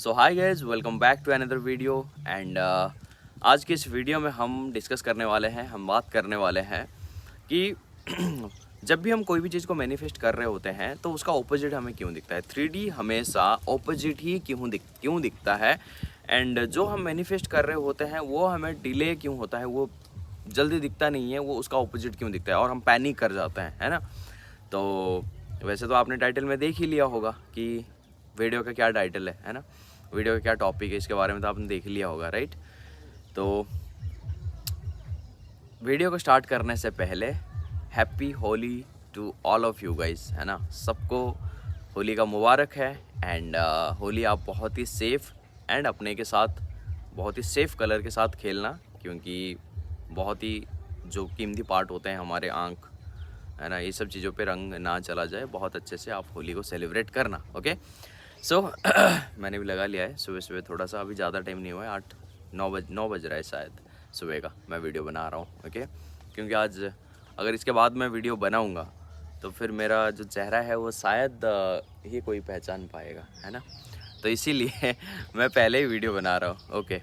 So hi guys, welcome back to another video and आज के इस वीडियो में हम डिस्कस करने वाले हैं, हम बात करने वाले हैं कि जब भी हम कोई भी चीज़ को मैनिफेस्ट कर रहे होते हैं तो उसका ऑपोजिट हमें क्यों दिखता है। 3D हमेशा ऑपोजिट ही क्यों दिखता है एंड जो हम मैनिफेस्ट कर रहे होते हैं वो हमें डिले क्यों होता है, वो जल्दी दिखता नहीं है, वो उसका ऑपोजिट क्यों दिखता है और हम पैनिक कर जाते हैं, है ना। तो वैसे तो आपने टाइटल में देख ही लिया होगा कि वीडियो का क्या टाइटल है ना, वीडियो का क्या टॉपिक है, इसके बारे में तो आपने देख लिया होगा, राइट। तो वीडियो को स्टार्ट करने से पहले happy Holi to all of you guys, है ना। सबको होली का मुबारक है एंड होली आप बहुत ही सेफ़ एंड अपने के साथ बहुत ही सेफ़ कलर के साथ खेलना, क्योंकि बहुत ही जो कीमती पार्ट होते हैं हमारे आँख, है ना, ये सब चीज़ों पे रंग ना चला जाए, बहुत अच्छे से आप होली को सेलिब्रेट करना। ओके सो मैंने भी लगा लिया है सुबह सुबह, थोड़ा सा अभी ज़्यादा टाइम नहीं हुआ है, 9 बज रहा है शायद सुबह का, मैं वीडियो बना रहा हूँ। ओके, क्योंकि आज अगर इसके बाद मैं वीडियो बनाऊँगा तो फिर मेरा जो चेहरा है वो शायद ही कोई पहचान पाएगा, है ना। तो इसीलिए मैं पहले ही वीडियो बना रहा हूँ। ओके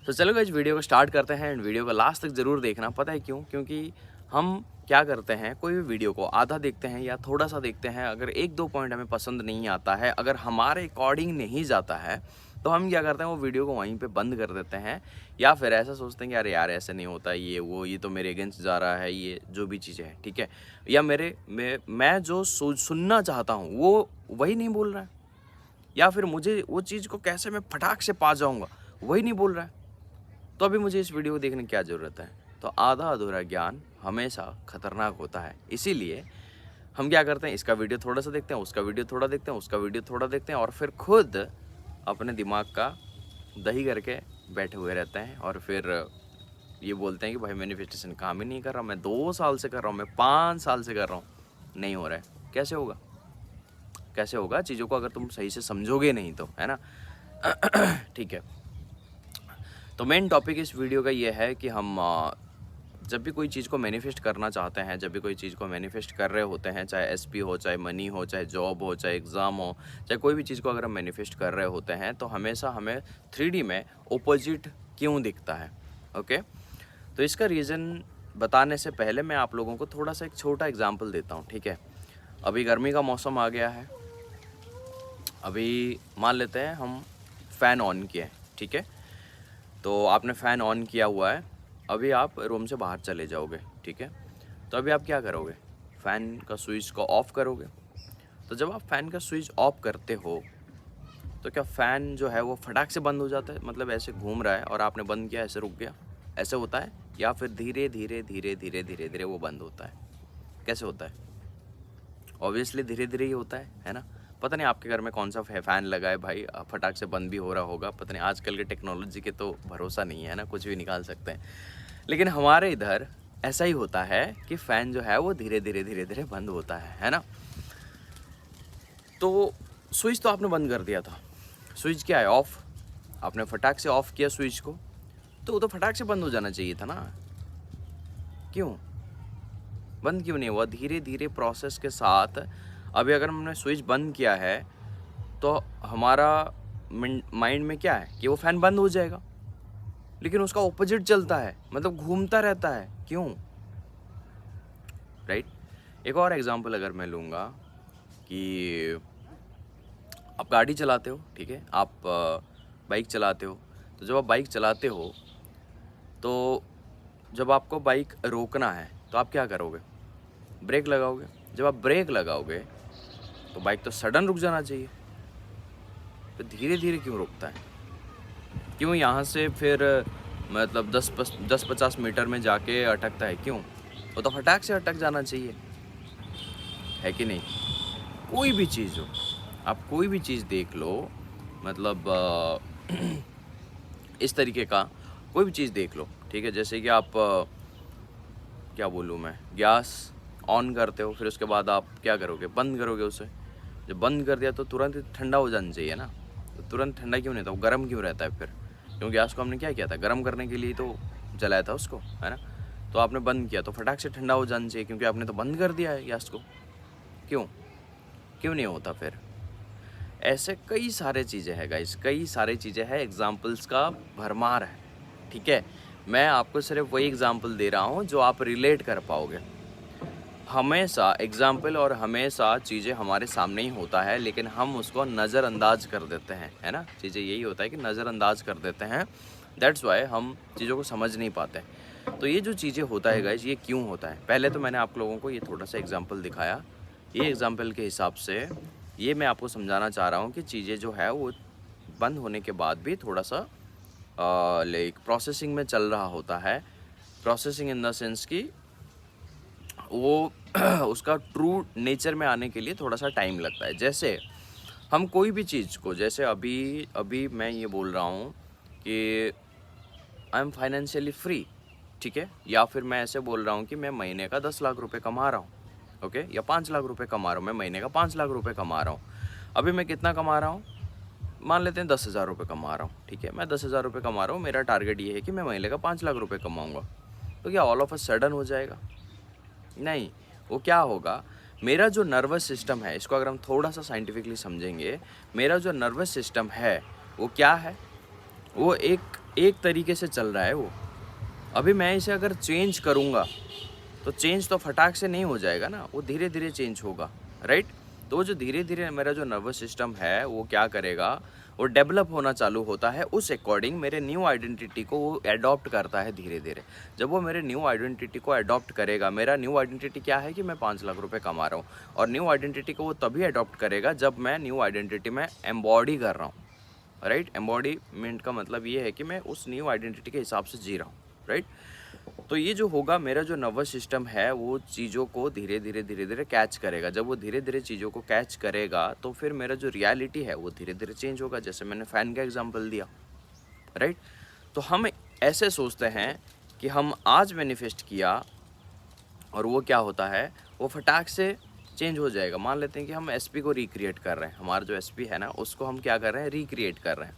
तो चलो गाइस, वीडियो को स्टार्ट करते हैं एंड वीडियो को लास्ट तक ज़रूर देखना। पता है क्यों? क्योंकि हम क्या करते हैं, कोई भी वीडियो को आधा देखते हैं या थोड़ा सा देखते हैं, अगर एक दो पॉइंट हमें पसंद नहीं आता है, अगर हमारे अकॉर्डिंग नहीं जाता है, तो हम क्या करते हैं, वो वीडियो को वहीं पे बंद कर देते हैं या फिर ऐसा सोचते हैं कि अरे यार ऐसे नहीं होता, ये तो मेरे अगेंस्ट जा रहा है, ये जो भी चीज़ें हैं, ठीक है, या मैं जो सुनना चाहता हूँ वो वही नहीं बोल रहा है, या फिर मुझे वो चीज़ को कैसे मैं फटाक से पा जाऊँगा वही नहीं बोल रहा है, तो अभी मुझे इस वीडियो को देखने की क्या ज़रूरत है। तो आधा अधूरा ज्ञान हमेशा खतरनाक होता है, इसीलिए हम क्या करते हैं, इसका वीडियो थोड़ा सा देखते हैं, उसका वीडियो थोड़ा देखते हैं, उसका वीडियो थोड़ा देखते हैं और फिर खुद अपने दिमाग का दही करके बैठे हुए रहते हैं और फिर ये बोलते हैं कि भाई मैनिफेस्टेशन काम ही नहीं कर रहा, मैं 2 साल से कर रहा हूँ, मैं 5 साल से कर रहा हूँ, नहीं हो रहा है। कैसे होगा, कैसे होगा चीज़ों को अगर तुम सही से समझोगे नहीं तो, है ना। ठीक है, तो मेन टॉपिक इस वीडियो का ये है कि हम जब भी कोई चीज़ को मैनिफेस्ट करना चाहते हैं, जब भी कोई चीज़ को मैनिफेस्ट कर रहे होते हैं, चाहे एसपी हो, चाहे मनी हो, चाहे जॉब हो, चाहे एग्ज़ाम हो, चाहे कोई भी चीज़ को अगर हम मैनिफेस्ट कर रहे होते हैं, तो हमेशा हमें 3D में ऑपोजिट क्यों दिखता है। ओके, तो इसका रीज़न बताने से पहले मैं आप लोगों को थोड़ा सा एक छोटा एग्जाम्पल देता हूँ, ठीक है। अभी गर्मी का मौसम आ गया है, अभी मान लेते हैं हम फ़ैन ऑन किए, ठीक है। तो आपने फ़ैन ऑन किया हुआ है, अभी आप रूम से बाहर चले जाओगे, ठीक है। तो अभी आप क्या करोगे, फ़ैन का स्विच को ऑफ़ करोगे। तो जब आप फ़ैन का स्विच ऑफ़ करते हो तो क्या फ़ैन जो है वो फटाक से बंद हो जाता है, मतलब ऐसे घूम रहा है और आपने बंद किया, ऐसे रुक गया, ऐसे होता है, या फिर धीरे धीरे धीरे धीरे धीरे धीरे वो बंद होता है। कैसे होता है? ऑब्वियसली धीरे धीरे ही होता है ना। पता नहीं आपके घर में कौन सा फ़ैन लगा है भाई, फटाक से बंद भी हो रहा होगा, पता नहीं, आजकल के टेक्नोलॉजी के तो भरोसा नहीं है ना, कुछ भी निकाल सकते हैं। लेकिन हमारे इधर ऐसा ही होता है कि फ़ैन जो है वो धीरे धीरे धीरे धीरे बंद होता है ना। तो स्विच तो आपने बंद कर दिया था, स्विच क्या है, ऑफ़, आपने फटाक से ऑफ़ किया स्विच को, तो वो तो फटाक से बंद हो जाना चाहिए था ना। क्यों बंद क्यों नहीं हुआ? धीरे धीरे प्रोसेस के साथ अभी अगर हमने स्विच बंद किया है तो हमारा माइंड में क्या है कि वो फ़ैन बंद हो जाएगा, लेकिन उसका ऑपोजिट चलता है, मतलब घूमता रहता है। क्यों? राइट। एक और एग्जांपल अगर मैं लूँगा कि आप गाड़ी चलाते हो, ठीक है, आप बाइक चलाते हो, तो जब आप बाइक चलाते हो तो जब आपको बाइक रोकना है तो आप क्या करोगे, ब्रेक लगाओगे। जब आप ब्रेक लगाओगे तो बाइक तो सडन रुक जाना चाहिए, तो धीरे धीरे क्यों रुकता है? क्यों यहाँ से फिर मतलब 10-50 मीटर में जाके अटकता है? क्यों? वो तो फटाक से अटक जाना चाहिए, है कि नहीं। कोई भी चीज़ हो, आप कोई भी चीज़ देख लो, मतलब इस तरीके का कोई भी चीज़ देख लो, ठीक है। जैसे कि आप क्या बोलूँ मैं, गैस ऑन करते हो, फिर उसके बाद आप क्या करोगे, बंद करोगे उसे। जब बंद कर दिया तो तुरंत ठंडा हो जाना चाहिए ना, तो तुरंत ठंडा क्यों नहीं था, वो गर्म क्यों रहता है फिर? क्योंकि गैस को हमने क्या किया था, गर्म करने के लिए तो जलाया था उसको, है ना। तो आपने बंद किया तो फटाक से ठंडा हो जाना चाहिए, क्योंकि आपने तो बंद कर दिया है गैस को। क्यों क्यों नहीं होता फिर? ऐसे कई सारे चीज़ें हैं गाइस, कई सारी चीज़ें हैं, एग्जाम्पल्स का भरमार है, ठीक है। मैं आपको सिर्फ वही एग्जाम्पल दे रहा हूँ जो आप रिलेट कर पाओगे। हमेशा एग्जाम्पल और हमेशा चीज़ें हमारे सामने ही होता है, लेकिन हम उसको नज़रअंदाज कर देते हैं, है ना। चीज़ें यही होता है कि नज़रअंदाज कर देते हैं, दैट्स वाई हम चीज़ों को समझ नहीं पाते। तो ये जो चीज़ें होता है गाइज, ये क्यों होता है, पहले तो मैंने आप लोगों को ये थोड़ा सा एग्जाम्पल दिखाया। ये एग्जाम्पल के हिसाब से ये मैं आपको समझाना चाह रहा हूँ कि चीज़ें जो है वो बंद होने के बाद भी थोड़ा सा लाइक प्रोसेसिंग में चल रहा होता है। प्रोसेसिंग इन द सेंस कि वो उसका ट्रू नेचर में आने के लिए थोड़ा सा टाइम लगता है। जैसे हम कोई भी चीज़ को, जैसे अभी अभी मैं ये बोल रहा हूँ कि आई एम फाइनेंशियली फ्री, ठीक है, या फिर मैं ऐसे बोल रहा हूँ कि मैं महीने का 10 लाख रुपए कमा रहा हूँ, ओके, या 5 लाख रुपए कमा रहा हूँ, मैं महीने का 5 लाख रुपए कमा रहा हूँ। अभी मैं कितना कमा रहा हूँ, मान लेते हैं 10,000 रुपये कमा रहा हूँ, ठीक है, मैं 10,000 रुपये कमा रहा हूँ, मेरा टारगेट ये है कि मैं महीने का 5 लाख रुपये कमाऊँगा। तो क्या ऑल ऑफ अ सडन हो जाएगा? नहीं, वो क्या होगा, मेरा जो नर्वस सिस्टम है, इसको अगर हम थोड़ा सा साइंटिफिकली समझेंगे, मेरा जो नर्वस सिस्टम है वो क्या है, वो एक तरीके से चल रहा है वो। अभी मैं इसे अगर चेंज करूँगा तो चेंज तो फटाक से नहीं हो जाएगा ना, वो धीरे धीरे चेंज होगा, राइट। तो वो जो धीरे धीरे मेरा जो नर्वस सिस्टम है वो क्या करेगा, वो डेवलप होना चालू होता है, उस अकॉर्डिंग मेरे न्यू आइडेंटिटी को वो एडॉप्ट करता है धीरे धीरे। जब वो मेरे न्यू आइडेंटिटी को एडॉप्ट करेगा, मेरा न्यू आइडेंटिटी क्या है कि मैं 5 लाख रुपए कमा रहा हूँ, और न्यू आइडेंटिटी को वो तभी एडॉप्ट करेगा जब मैं न्यू आइडेंटिटी में एम्बॉडी कर रहा हूँ, राइट। एम्बॉडीमेंट का मतलब ये है कि मैं उस न्यू आइडेंटिटी के हिसाब से जी रहा हूँ, राइट। तो ये जो होगा, मेरा जो नर्वस सिस्टम है वो चीज़ों को धीरे धीरे कैच करेगा। जब वो धीरे धीरे चीज़ों को कैच करेगा तो फिर मेरा जो रियलिटी है वो धीरे धीरे चेंज होगा, जैसे मैंने फ़ैन का एग्जांपल दिया, राइट। तो हम ऐसे सोचते हैं कि हम आज मैनिफेस्ट किया और वो क्या होता है, वो फटाक से चेंज हो जाएगा। मान लेते हैं कि हम एसपी को रिक्रिएट कर रहे हैं, हमारा जो एसपी है ना उसको हम क्या कर रहे हैं, रिक्रिएट कर रहे हैं।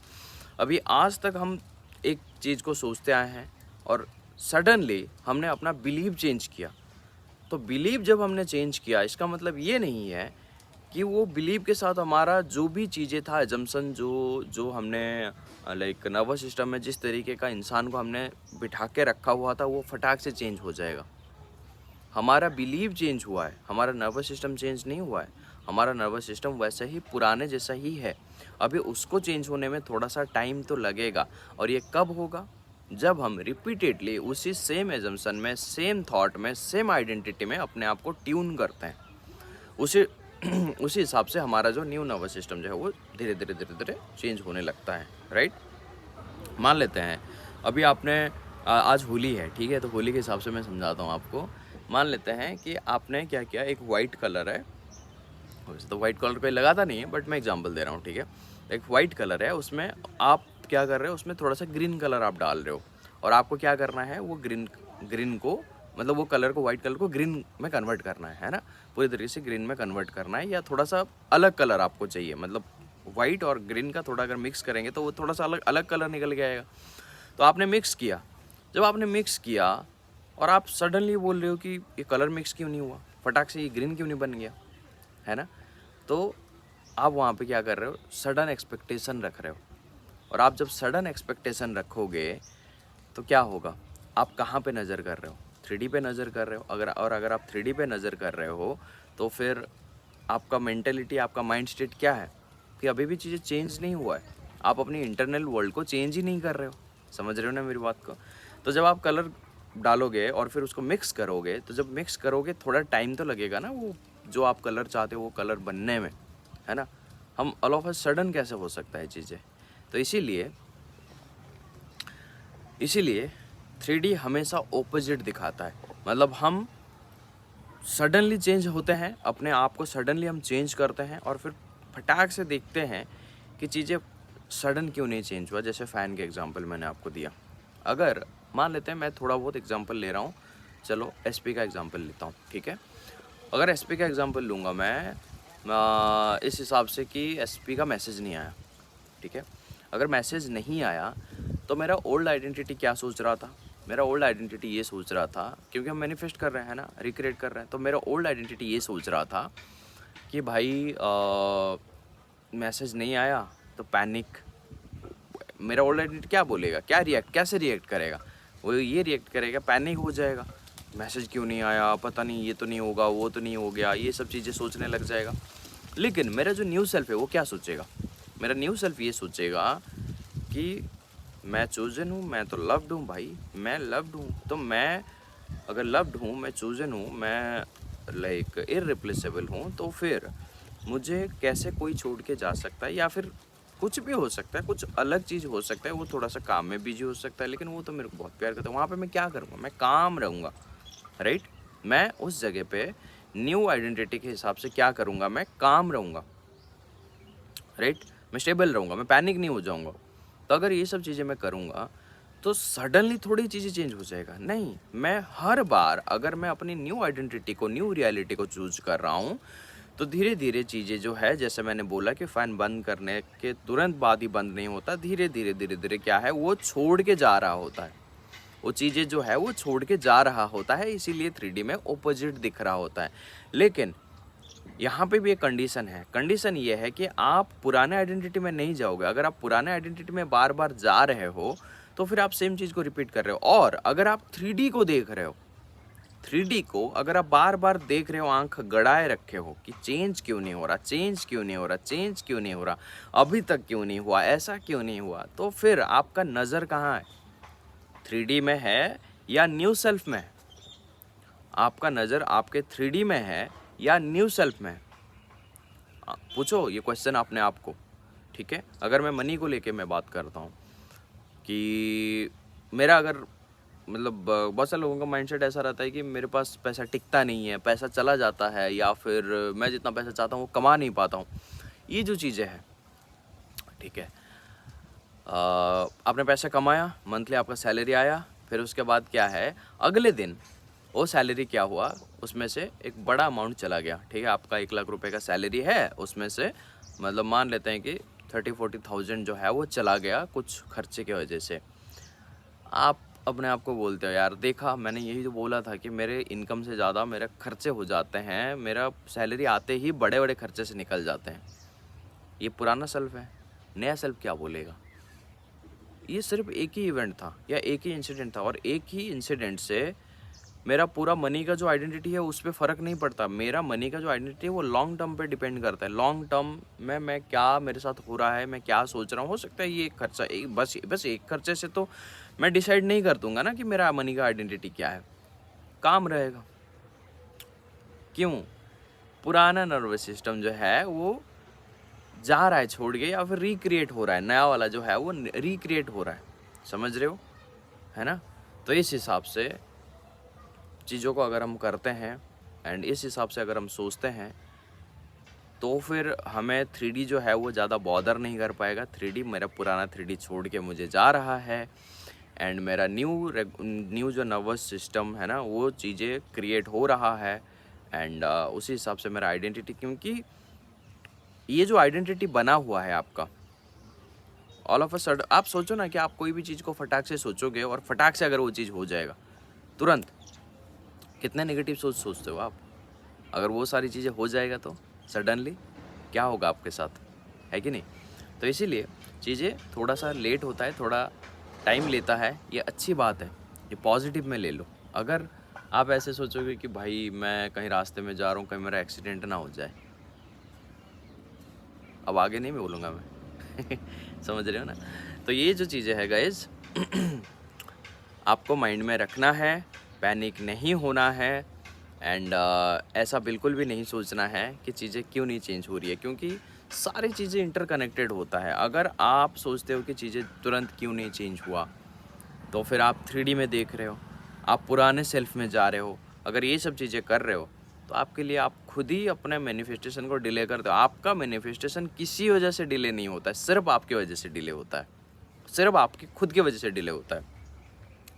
अभी आज तक हम एक चीज़ को सोचते आए हैं और सडनली हमने अपना बिलीव चेंज किया। तो बिलीव जब हमने चेंज किया, इसका मतलब ये नहीं है कि वो बिलीव के साथ हमारा जो भी चीज़ें था, एजम्पशन जो हमने लाइक नर्वस सिस्टम में जिस तरीके का इंसान को हमने बिठा के रखा हुआ था वो फटाक से चेंज हो जाएगा। हमारा बिलीव चेंज हुआ है, हमारा नर्वस सिस्टम चेंज नहीं हुआ है। हमारा नर्वस सिस्टम वैसा ही पुराने जैसा ही है। अभी उसको चेंज होने में थोड़ा सा टाइम तो लगेगा, और ये कब होगा, जब हम रिपीटेडली उसी सेम एजम्पशन में, सेम थॉट में, सेम आइडेंटिटी में अपने आप को ट्यून करते हैं। उसी उसी हिसाब से हमारा जो न्यू नर्वस सिस्टम जो है वो धीरे धीरे चेंज होने लगता है, राइट। मान लेते हैं अभी आपने आज होली है, ठीक है, तो होली के हिसाब से मैं समझाता हूँ आपको। मान लेते हैं कि आपने क्या किया, एक वाइट कलर है, वैसे तो वाइट कलर कोई लगाता नहीं है बट मैं एग्जांपल दे रहा हूँ, ठीक है। एक वाइट कलर है, उसमें आप क्या कर रहे हो, उसमें थोड़ा सा ग्रीन कलर आप डाल रहे हो, और आपको क्या करना है, वो ग्रीन को, मतलब वो कलर को, वाइट कलर को ग्रीन में कन्वर्ट करना है ना, पूरी तरीके से ग्रीन में कन्वर्ट करना है, या थोड़ा सा अलग कलर आपको चाहिए, मतलब वाइट और ग्रीन का थोड़ा अगर मिक्स करेंगे तो वो थोड़ा सा अलग अलग कलर निकल के आएगा। तो आपने मिक्स किया, जब आपने मिक्स किया और आप सडनली बोल रहे हो कि ये कलर मिक्स क्यों नहीं हुआ, फटाक से ये ग्रीन क्यों नहीं बन गया, है ना। तो आप वहाँ पे क्या कर रहे हो, सडन एक्सपेक्टेशन रख रहे हो, और आप जब सडन एक्सपेक्टेशन रखोगे तो क्या होगा, आप कहाँ पे नज़र कर रहे हो, 3D पे नज़र कर रहे हो। अगर आप 3D पे नज़र कर रहे हो तो फिर आपका मेंटेलिटी, आपका माइंड स्टेट क्या है कि अभी भी चीज़ें चेंज नहीं हुआ है, आप अपनी इंटरनल वर्ल्ड को चेंज ही नहीं कर रहे हो। समझ रहे हो ना मेरी बात को। तो जब आप कलर डालोगे और फिर उसको मिक्स करोगे, तो जब मिक्स करोगे थोड़ा टाइम तो लगेगा ना, वो जो आप कलर चाहते हो वो कलर बनने में, है ना। हम ऑल ऑफ अ सडन कैसे हो सकता है चीज़ें। तो इसीलिए 3D हमेशा ओपोजिट दिखाता है, मतलब हम सडनली चेंज होते हैं, अपने आप को सडनली हम चेंज करते हैं और फिर फटाक से देखते हैं कि चीज़ें सडन क्यों नहीं चेंज हुआ। जैसे फ़ैन के एग्जांपल मैंने आपको दिया, अगर मान लेते हैं, मैं थोड़ा बहुत एग्जांपल ले रहा हूँ, चलो एसपी का एग्जांपल लेता हूँ, ठीक है। अगर एसपी का एग्जांपल लूँगा मैं इस हिसाब से कि एसपी का मैसेज नहीं आया, ठीक है। अगर मैसेज नहीं आया तो मेरा ओल्ड आइडेंटिटी क्या सोच रहा था, मेरा ओल्ड आइडेंटिटी ये सोच रहा था, क्योंकि हम मैनिफेस्ट कर रहे हैं ना, रिक्रिएट कर रहे हैं, तो मेरा ओल्ड आइडेंटिटी ये सोच रहा था कि भाई मैसेज नहीं आया तो पैनिक, मेरा ओल्ड आइडेंटिटी क्या बोलेगा, क्या रिएक्ट, कैसे रिएक्ट करेगा, वो ये रिएक्ट करेगा, पैनिक हो जाएगा, मैसेज क्यों नहीं आया, पता नहीं ये तो नहीं होगा, वो तो नहीं हो गया, ये सब चीज़ें सोचने लग जाएगा। लेकिन मेरा जो न्यू सेल्फ है वो क्या सोचेगा, मेरा न्यू सेल्फ ये सोचेगा कि मैं चूजन हूँ, मैं तो लव्ड हूँ भाई, मैं लव्ड हूँ, तो मैं अगर लव्ड हूँ, मैं चूजन हूँ, मैं लाइक इररिप्लेसेबल हूँ, तो फिर मुझे कैसे कोई छोड़ के जा सकता है, या फिर कुछ भी हो सकता है, कुछ अलग चीज़ हो सकता है, वो थोड़ा सा काम में बिजी हो सकता है, लेकिन वो तो मेरे को बहुत प्यार करता है, वहाँ पे मैं क्या करूँगा, मैं काम रहूँगा, राइट। मैं उस जगह पे न्यू आइडेंटिटी के हिसाब से क्या करूँगा, मैं काम रहूँगा, राइट, मैं स्टेबल रहूँगा, मैं पैनिक नहीं हो जाऊँगा। तो अगर ये सब चीज़ें मैं करूँगा तो सडनली थोड़ी चीज़ें चेंज हो जाएगा, नहीं, मैं हर बार अगर मैं अपनी न्यू आइडेंटिटी को, न्यू रियलिटी को चूज कर रहा हूँ, तो धीरे धीरे चीज़ें जो है, जैसे मैंने बोला कि फ़ैन बंद करने के तुरंत बाद ही बंद नहीं होता, धीरे धीरे क्या है, वो छोड़ के जा रहा होता है, वो चीज़ें जो है वो छोड़ के जा रहा होता है, इसीलिए 3D में ऑपोजिट दिख रहा होता है। लेकिन यहाँ पे भी एक कंडीशन है, कंडीशन ये है कि आप पुराने आइडेंटिटी में नहीं जाओगे। अगर आप पुराने आइडेंटिटी में बार बार जा रहे हो तो फिर आप सेम चीज़ को रिपीट कर रहे हो। और अगर आप 3D को देख रहे हो, 3D को अगर आप बार बार देख रहे हो, आंख गड़ाए रखे हो कि चेंज क्यों नहीं हो रहा, चेंज क्यों नहीं हो रहा, चेंज क्यों नहीं हो रहा, अभी तक क्यों नहीं हुआ, ऐसा क्यों नहीं हुआ, तो फिर आपका नज़र कहाँ है, 3D में है या न्यू सेल्फ में है? आपका नज़र आपके 3D में है या न्यू सेल्फ में है? पूछो ये क्वेश्चन अपने आप को, ठीक है। अगर मैं मनी को लेके मैं बात करता हूँ कि मेरा अगर मतलब बहुत सारे लोगों का माइंडसेट ऐसा रहता है कि मेरे पास पैसा टिकता नहीं है, पैसा चला जाता है, या फिर मैं जितना पैसा चाहता हूँ वो कमा नहीं पाता हूँ। ये जो चीज़ें हैं, ठीक है, आपने पैसा कमाया, मंथली आपका सैलरी आया, फिर उसके बाद क्या है, अगले दिन वो सैलरी क्या हुआ, उसमें से एक बड़ा अमाउंट चला गया, ठीक है। आपका 1 लाख रुपए का सैलरी है, उसमें से मतलब मान लेते हैं कि 30-40,000 जो है वो चला गया कुछ खर्चे की वजह से। आप अपने आप को बोलते हो, यार देखा, मैंने यही तो बोला था कि मेरे इनकम से ज़्यादा मेरे खर्चे हो जाते हैं, मेरा सैलरी आते ही बड़े बड़े खर्चे से निकल जाते हैं। ये पुराना सेल्फ है, नया सेल्फ क्या बोलेगा? ये सिर्फ एक ही इवेंट था या एक ही इंसिडेंट था, और एक ही इंसिडेंट से मेरा पूरा मनी का जो आइडेंटिटी है उस पर फ़र्क नहीं पड़ता। मेरा मनी का जो आइडेंटिटी है वो लॉन्ग टर्म पे डिपेंड करता है। लॉन्ग टर्म में मैं क्या मेरे साथ हो रहा है, मैं क्या सोच रहा हूँ। हो सकता है ये एक खर्चा, एक बस एक खर्चे से तो मैं डिसाइड नहीं कर दूंगा ना कि मेरा मनी का आइडेंटिटी क्या है। काम रहेगा। क्यों? पुराना नर्वस सिस्टम जो है वो जा रहा है छोड़ के, या फिर रिक्रिएट हो रहा है, नया वाला जो है वो रिक्रिएट हो रहा है। समझ रहे हो, है ना? तो इस हिसाब से चीज़ों को अगर हम करते हैं एंड इस हिसाब से अगर हम सोचते हैं, तो फिर हमें 3D जो है वो ज़्यादा बॉदर नहीं कर पाएगा। 3D, मेरा पुराना 3D छोड़ के मुझे जा रहा है, एंड मेरा न्यू जो नर्वस सिस्टम है ना, वो चीज़ें क्रिएट हो रहा है, एंड उसी हिसाब से मेरा आइडेंटिटी, क्योंकि ये जो आइडेंटिटी बना हुआ है आपका, ऑल ऑफ अ सडन आप सोचो ना कि आप कोई भी चीज़ को फटाक से सोचोगे और फटाक से अगर वो चीज़ हो जाएगा तुरंत, कितने नेगेटिव सोचते हो आप? अगर वो सारी चीज़ें हो जाएगा तो सडनली क्या होगा आपके साथ, है कि नहीं? तो इसीलिए चीज़ें थोड़ा सा लेट होता है, थोड़ा टाइम लेता है, ये अच्छी बात है, ये पॉजिटिव में ले लो। अगर आप ऐसे सोचोगे कि भाई मैं कहीं रास्ते में जा रहा हूँ, कहीं मेरा एक्सीडेंट ना हो जाए, अब आगे नहीं मैं बोलूँगा मैं समझ रहे हो ना? तो ये जो चीज़ें है गाइज आपको माइंड में रखना है, पैनिक नहीं होना है, एंड ऐसा बिल्कुल भी नहीं सोचना है कि चीज़ें क्यों नहीं चेंज हो रही है, क्योंकि सारी चीज़ें इंटरकनेक्टेड होता है। अगर आप सोचते हो कि चीज़ें तुरंत क्यों नहीं चेंज हुआ, तो फिर आप 3D में देख रहे हो, आप पुराने सेल्फ में जा रहे हो। अगर ये सब चीज़ें कर रहे हो तो आपके लिए आप खुद ही अपने मैनिफेस्टेशन को डिले करते हो। आपका मैनिफेस्टेशन किसी वजह से डिले नहीं होता है, सिर्फ आपकी वजह से डिले होता है, सिर्फ आपकी खुद की वजह से डिले होता है।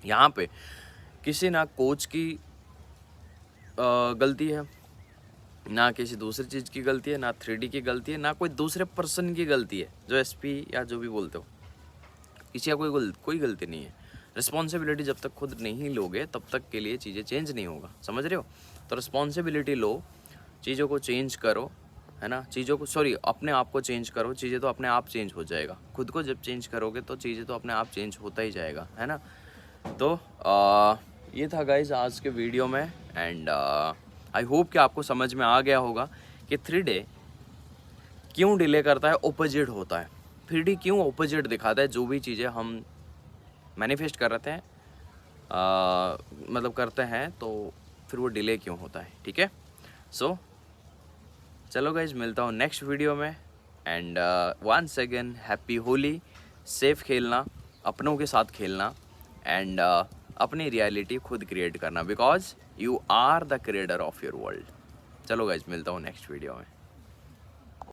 यहाँ पे किसी ना कोच की गलती है, ना किसी दूसरी चीज़ की गलती है, ना 3D की गलती है, ना कोई दूसरे पर्सन की गलती है, जो SP या जो भी बोलते हो, किसी का कोई गलती नहीं है। रिस्पॉन्सिबिलिटी जब तक खुद नहीं लोगे तब तक के लिए चीज़ें चेंज नहीं होगा। समझ रहे हो? तो रिस्पॉन्सिबिलिटी लो, चीज़ों को चेंज करो, है ना। चीज़ों को अपने आप को चेंज करो, चीज़ें तो अपने आप चेंज हो जाएगा। खुद को जब चेंज करोगे तो चीज़ें तो अपने आप चेंज होता ही जाएगा, है ना। तो ये था गाइज आज के वीडियो में, एंड आई होप कि आपको समझ में आ गया होगा कि 3D क्यों डिले करता है, ओपोजिट होता है। 3D क्यों ओपोजिट दिखाता है, जो भी चीज़ें हम मैनिफेस्ट कर रहे थे मतलब करते हैं, तो फिर वो डिले क्यों होता है, ठीक है। सो चलो गाइज, मिलता हूँ नेक्स्ट वीडियो में, and once again happy Holi. Safe खेलना, अपनों के साथ खेलना, एंड अपनी रियलिटी खुद क्रिएट करना, because you are the creator of your world. चलो गाइज, मिलता हूँ नेक्स्ट वीडियो में।